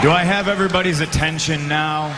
Do I have everybody's attention now?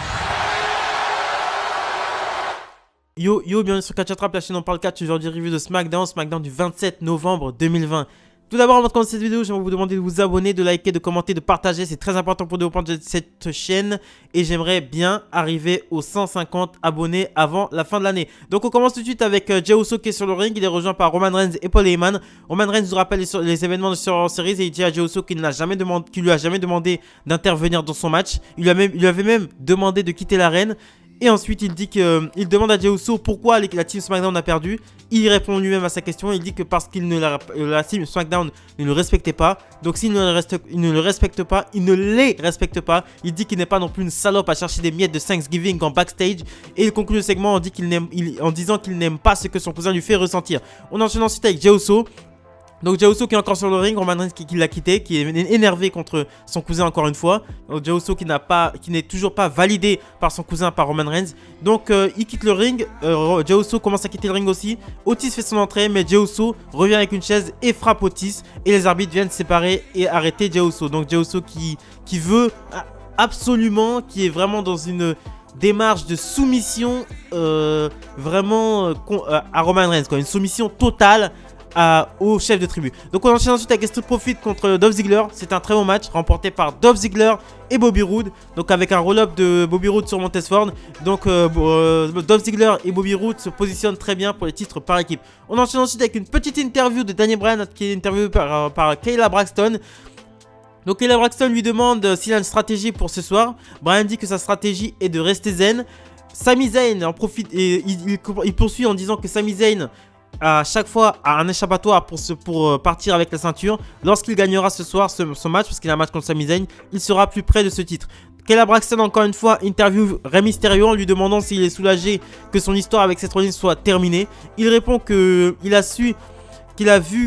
Yo, bienvenue sur Catch Attrape, la chaîne on parle catch, aujourd'hui review de SmackDown du 27 novembre 2020. Tout d'abord, avant de commencer cette vidéo, j'aimerais vous demander de vous abonner, de liker, de commenter, de partager. C'est très important pour développer cette chaîne. Et j'aimerais bien arriver aux 150 abonnés avant la fin de l'année. Donc on commence tout de suite avec Jey Uso qui est sur le ring. Il est rejoint par Roman Reigns et Paul Heyman. Roman Reigns nous rappelle les événements de Survivor Series et il dit à Jey Uso qu'il lui a jamais demandé d'intervenir dans son match. Il lui avait même demandé de quitter l'arène. Et ensuite, il dit il demande à Jey Uso pourquoi la team SmackDown a perdu. Il répond lui-même à sa question. Il dit que parce qu'il la team SmackDown ne le respectait pas. Donc s'il ne le respecte pas, il ne les respecte pas. Il dit qu'il n'est pas non plus une salope à chercher des miettes de Thanksgiving en backstage. Et il conclut le segment en disant qu'il n'aime pas ce que son cousin lui fait ressentir. On enchaîne ensuite avec Jey Uso. Donc Jey Uso qui est encore sur le ring, Roman Reigns qui l'a quitté, qui est énervé contre son cousin encore une fois. Donc Jey Uso qui n'est toujours pas validé par son cousin, par Roman Reigns. Donc il quitte le ring, Jey Uso commence à quitter le ring aussi. Otis fait son entrée, mais Jey Uso revient avec une chaise et frappe Otis. Et les arbitres viennent séparer et arrêter Jey Uso. Donc Jey Uso qui veut absolument, qui est vraiment dans une démarche de soumission vraiment à Roman Reigns, quoi. Une soumission totale au chef de tribu. Donc on enchaîne ensuite avec Street Profits contre Dolph Ziggler. C'est un très bon match remporté par Dolph Ziggler et Bobby Roode. Donc avec un roll-up de Bobby Roode sur Montez-Ford. Donc Dolph Ziggler et Bobby Roode se positionnent très bien pour les titres par équipe. On enchaîne ensuite avec une petite interview de Daniel Bryan qui est interviewé par Kayla Braxton. Donc Kayla Braxton lui demande s'il a une stratégie pour ce soir. Bryan dit que sa stratégie est de rester zen. Sami Zayn en profite et il poursuit en disant que Sami Zayn à chaque fois a un échappatoire pour partir avec la ceinture. Lorsqu'il gagnera ce soir ce match, parce qu'il a un match contre Sami Zayn, il sera plus près de ce titre. Kayla Braxton encore une fois interview Rey Mysterio en lui demandant s'il est soulagé que son histoire avec Seth Rollins soit terminée. Il répond qu'il a vu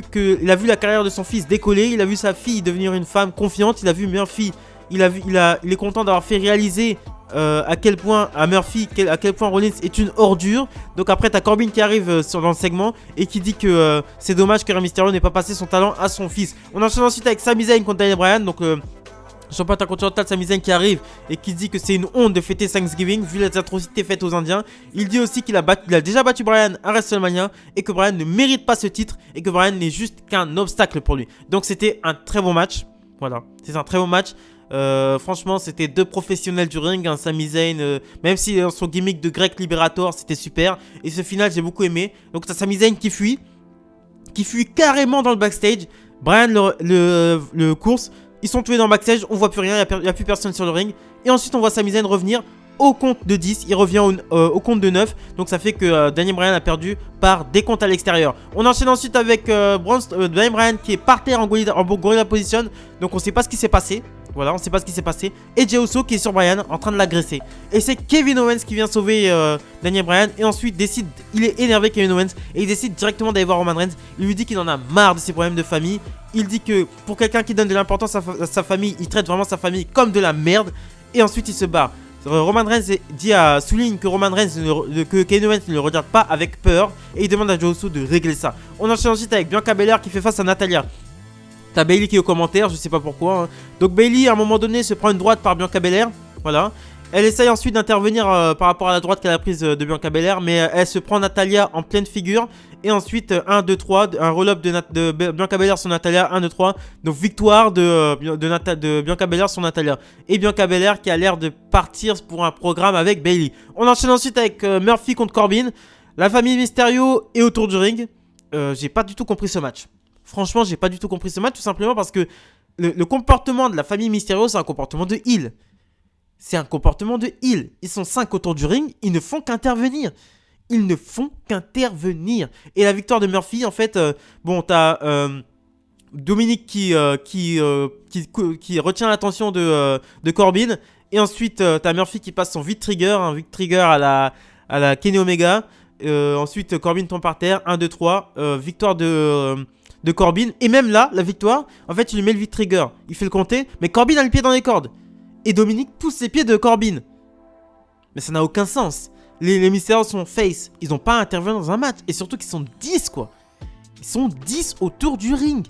la carrière de son fils décoller, il a vu sa fille devenir une femme confiante, il a vu Murphy, il est content d'avoir fait réaliser à quel point Rollins est une ordure. Donc après t'as Corbin qui arrive dans le segment et qui dit que c'est dommage que Rey Mysterio n'ait pas passé son talent à son fils. On enchaîne ensuite avec Sami Zayn contre Daniel Bryan. Donc champion intercontinental Sami Zayn qui arrive et qui dit que c'est une honte de fêter Thanksgiving vu les atrocités faites aux Indiens. Il dit aussi qu'il a déjà battu Bryan à WrestleMania et que Bryan ne mérite pas ce titre et que Bryan n'est juste qu'un obstacle pour lui. Donc c'était un très bon match. Voilà, c'est un très bon match. Franchement c'était deux professionnels du ring, Sami Zayn, même si son gimmick de Grec Liberator c'était super. Et ce final j'ai beaucoup aimé. Donc t'as Sami Zayn qui fuit carrément dans le backstage. Bryan le course. Ils sont tués dans le backstage, on voit plus rien, il n'y a plus personne sur le ring. Et ensuite on voit Sami Zayn revenir au compte de 10, il revient au compte de 9. Donc ça fait que Daniel Bryan a perdu par décompte à l'extérieur. On enchaîne ensuite avec Daniel Bryan qui est par terre en gorilla position. Donc on sait pas ce qui s'est passé. Voilà, on sait pas ce qui s'est passé. Et Jey Uso qui est sur Bryan en train de l'agresser. Et c'est Kevin Owens qui vient sauver Daniel Bryan. Et ensuite il est énervé Kevin Owens. Et il décide directement d'aller voir Roman Reigns. Il lui dit qu'il en a marre de ses problèmes de famille. Il dit que pour quelqu'un qui donne de l'importance à sa famille, il traite vraiment sa famille comme de la merde. Et ensuite il se barre. Roman Reigns souligne que que Kevin Owens ne le regarde pas avec peur. Et il demande à Jey Uso de régler ça. On enchaîne ensuite avec Bianca Belair qui fait face à Natalya. T'as Bayley qui est au commentaire, je sais pas pourquoi. Hein. Donc Bayley à un moment donné se prend une droite par Bianca Belair. Voilà. Elle essaye ensuite d'intervenir par rapport à la droite qu'elle a prise de Bianca Belair. Mais elle se prend Natalya en pleine figure. Et ensuite 1, 2, 3. Un roll-up de Bianca Belair sur Natalya. 1, 2, 3. Donc victoire de Bianca Belair sur Natalya. Et Bianca Belair qui a l'air de partir pour un programme avec Bayley. On enchaîne ensuite avec Murphy contre Corbin. La famille Mysterio est autour du ring. J'ai pas du tout compris ce match. Franchement, j'ai pas du tout compris ce match, tout simplement parce que le comportement de la famille Mysterio, c'est un comportement de heel. C'est un comportement de heel. Ils sont 5 autour du ring, ils ne font qu'intervenir. Ils ne font qu'intervenir. Et la victoire de Murphy, en fait, t'as Dominique qui retient l'attention de Corbin. Et ensuite, t'as Murphy qui passe son V-Trigger, un V-Trigger à la Kenny Omega. Ensuite, Corbin tombe par terre, 1, 2, 3. Victoire de Corbin. Et même là, la victoire, en fait, il lui met le V-Trigger. Il fait le compter, mais Corbin a le pied dans les cordes. Et Dominique pousse les pieds de Corbin. Mais ça n'a aucun sens. Les Mysterio sont face. Ils n'ont pas à intervenir dans un match. Et surtout qu'ils sont 10, quoi. Ils sont 10 autour du ring.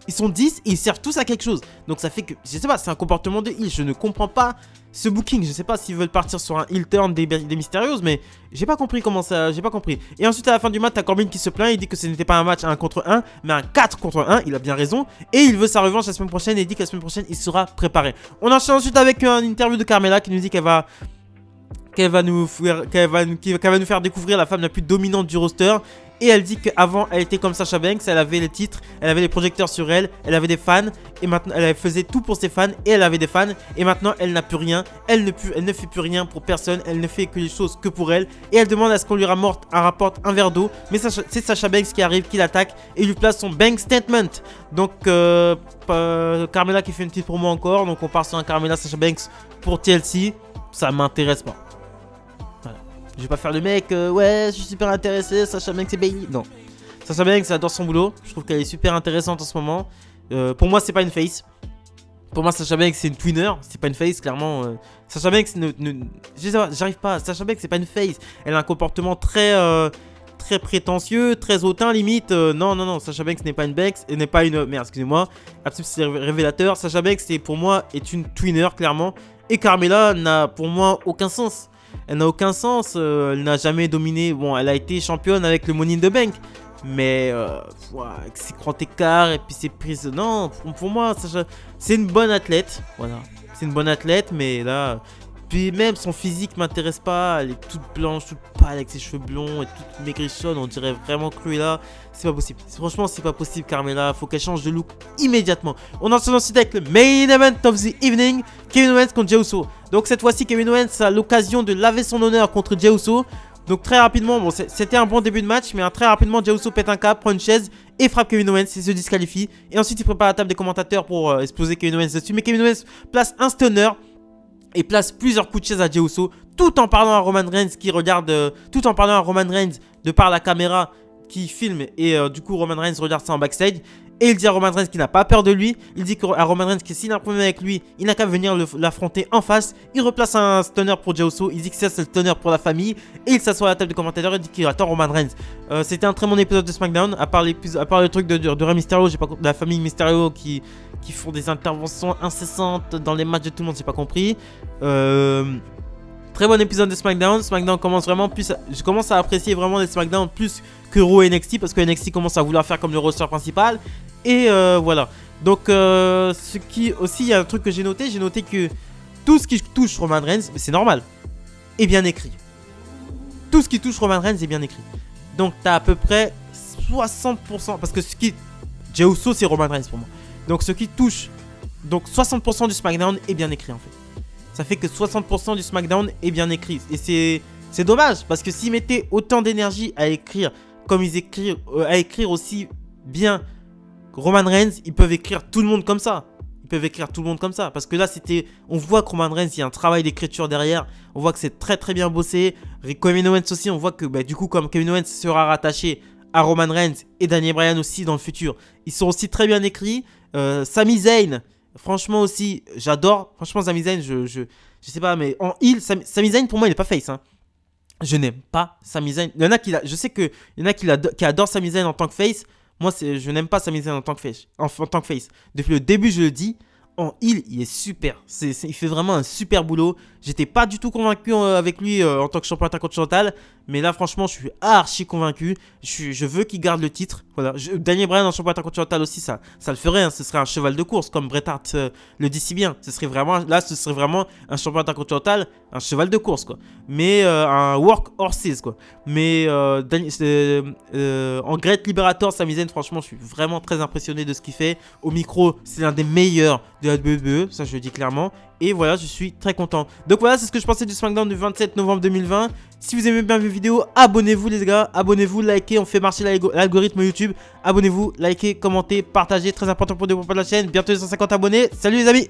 Ils sont 10 et ils servent tous à quelque chose. Donc ça fait que, je sais pas, c'est un comportement de heal. Je ne comprends pas ce booking. Je sais pas s'ils veulent partir sur un heal turn des Mysterios, mais j'ai pas compris comment ça, j'ai pas compris. Et ensuite à la fin du match, t'as Corbin qui se plaint, il dit que ce n'était pas un match 1 contre 1, mais un 4 contre 1, il a bien raison. Et il veut sa revanche la semaine prochaine et il dit que la semaine prochaine, il sera préparé. On enchaîne ensuite avec une interview de Carmella qui nous dit qu'elle va nous faire découvrir la femme la plus dominante du roster. Et elle dit qu'avant elle était comme Sasha Banks, elle avait les titres, elle avait les projecteurs sur elle, elle avait des fans. Et maintenant elle faisait tout pour ses fans et elle avait des fans. Et maintenant elle n'a plus rien, elle ne fait plus rien pour personne, elle ne fait que les choses que pour elle. Et elle demande à ce qu'on lui rapporte un verre d'eau. Mais c'est Sasha Banks qui arrive, qui l'attaque et lui place son Bank Statement. Donc Carmella qui fait une petite promo encore. Donc on part sur un Carmella Sasha Banks pour TLC. Ça m'intéresse pas. Je vais pas faire le mec, ouais, je suis super intéressé, Sasha Banks et Bayley. Non. Sasha Banks adore son boulot. Je trouve qu'elle est super intéressante en ce moment. Pour moi, c'est pas une face. Pour moi, Sasha Banks, c'est une twinner. C'est pas une face, clairement. Sasha Banks, j'arrive pas. Sasha Banks, c'est pas une face. Elle a un comportement très prétentieux, très hautain, limite. Non. Sasha Banks n'est pas une Banks. Elle n'est pas une. Merde, excusez-moi. Absolument, c'est révélateur. Sasha Banks, pour moi, est une twinner, clairement. Et Carmella n'a, pour moi, aucun sens. Elle n'a aucun sens, elle n'a jamais dominé. Bon, elle a été championne avec le Money in the Bank. Mais, avec ses grands écarts et puis ses prises. Non, pour moi, c'est une bonne athlète. Voilà. C'est une bonne athlète, mais là. Puis même son physique m'intéresse pas. Elle est toute blanche, toute pâle avec ses cheveux blonds et toute maigrichonne. On dirait vraiment Cruella. C'est pas possible. Franchement, c'est pas possible, Carmella. Faut qu'elle change de look immédiatement. On enchaîne ensuite avec le main event of the evening. Kevin Owens contre Jey Uso. Donc cette fois-ci, Kevin Owens a l'occasion de laver son honneur contre Jey Uso. Donc très rapidement, bon, c'était un bon début de match, mais très rapidement, Jey Uso pète un câble, prend une chaise et frappe Kevin Owens et se disqualifie. Et ensuite, il prépare la table des commentateurs pour exploser Kevin Owens dessus. Mais Kevin Owens place un stunner et place plusieurs coups de chaise à Jey Uso, tout en parlant à Roman Reigns qui regarde, tout en parlant à Roman Reigns de par la caméra qui filme et du coup Roman Reigns regarde ça en backstage. Et il dit à Roman Reigns qu'il n'a pas peur de lui. Il dit à Roman Reigns que s'il a un problème avec lui, il n'a qu'à venir l'affronter en face. Il replace un stunner pour Jey Uso. Il dit que ça c'est le stunner pour la famille. Et il s'assoit à la table de commentateurs et dit qu'il attend Roman Reigns. C'était un très bon épisode de SmackDown. À part le truc de Rey Mysterio, j'ai pas compris, de la famille Mysterio qui font des interventions incessantes dans les matchs de tout le monde, j'ai pas compris. Très bon épisode de SmackDown. SmackDown commence vraiment plus. Je commence à apprécier vraiment les SmackDown plus que Raw et NXT parce que NXT commence à vouloir faire comme le roster principal. Et voilà. Donc, ce qui aussi, il y a un truc que j'ai noté que tout ce qui touche Roman Reigns, c'est normal, est bien écrit. Tout ce qui touche Roman Reigns est bien écrit. Donc, t'as à peu près 60%. Parce que ce qui. Jey Uso, c'est Roman Reigns pour moi. Donc, ce qui touche. Donc, 60% du SmackDown est bien écrit en fait. Ça fait que 60% du SmackDown est bien écrit. Et c'est dommage parce que s'ils mettaient autant d'énergie à écrire comme ils écrivent, à écrire aussi bien Roman Reigns, ils peuvent écrire tout le monde comme ça. Ils peuvent écrire tout le monde comme ça. Parce que là, on voit que Roman Reigns, il y a un travail d'écriture derrière. On voit que c'est très très bien bossé. Kevin Owens aussi, on voit que du coup, comme Kevin Owens sera rattaché à Roman Reigns et Daniel Bryan aussi dans le futur, ils sont aussi très bien écrits. Sami Zayn, franchement aussi, j'adore. Franchement, Sami Zayn, je sais pas, mais en heel, Sami Zayn pour moi, il est pas face. Hein. Je n'aime pas Sami Zayn. Je sais qu'il y en a qui adorent Sami Zayn en tant que face. Moi, je n'aime pas Sami Zayn en tant que face. Depuis le début, je le dis. En heel, il est super. Il fait vraiment un super boulot. J'étais pas du tout convaincu avec lui en tant que champion intercontinental. Mais là, franchement, je suis archi convaincu. Je veux qu'il garde le titre. Voilà. Daniel Bryan en champion intercontinental aussi, ça le ferait. Hein. Ce serait un cheval de course, comme Bret Hart le dit si bien. Ce serait vraiment un champion intercontinental, un cheval de course, quoi. Mais un work horses, quoi. Mais en Great Liberator, Sami Zayn, franchement, je suis vraiment très impressionné de ce qu'il fait. Au micro, c'est l'un des meilleurs de la WWE, ça je le dis clairement. Et voilà, je suis très content. Donc voilà, c'est ce que je pensais du SmackDown du 27 novembre 2020. Si vous aimez bien mes vidéos, abonnez-vous les gars. Abonnez-vous, likez, on fait marcher l'algorithme YouTube. Abonnez-vous, likez, commentez, partagez. Très important pour développer la chaîne. Bientôt les 150 abonnés. Salut les amis!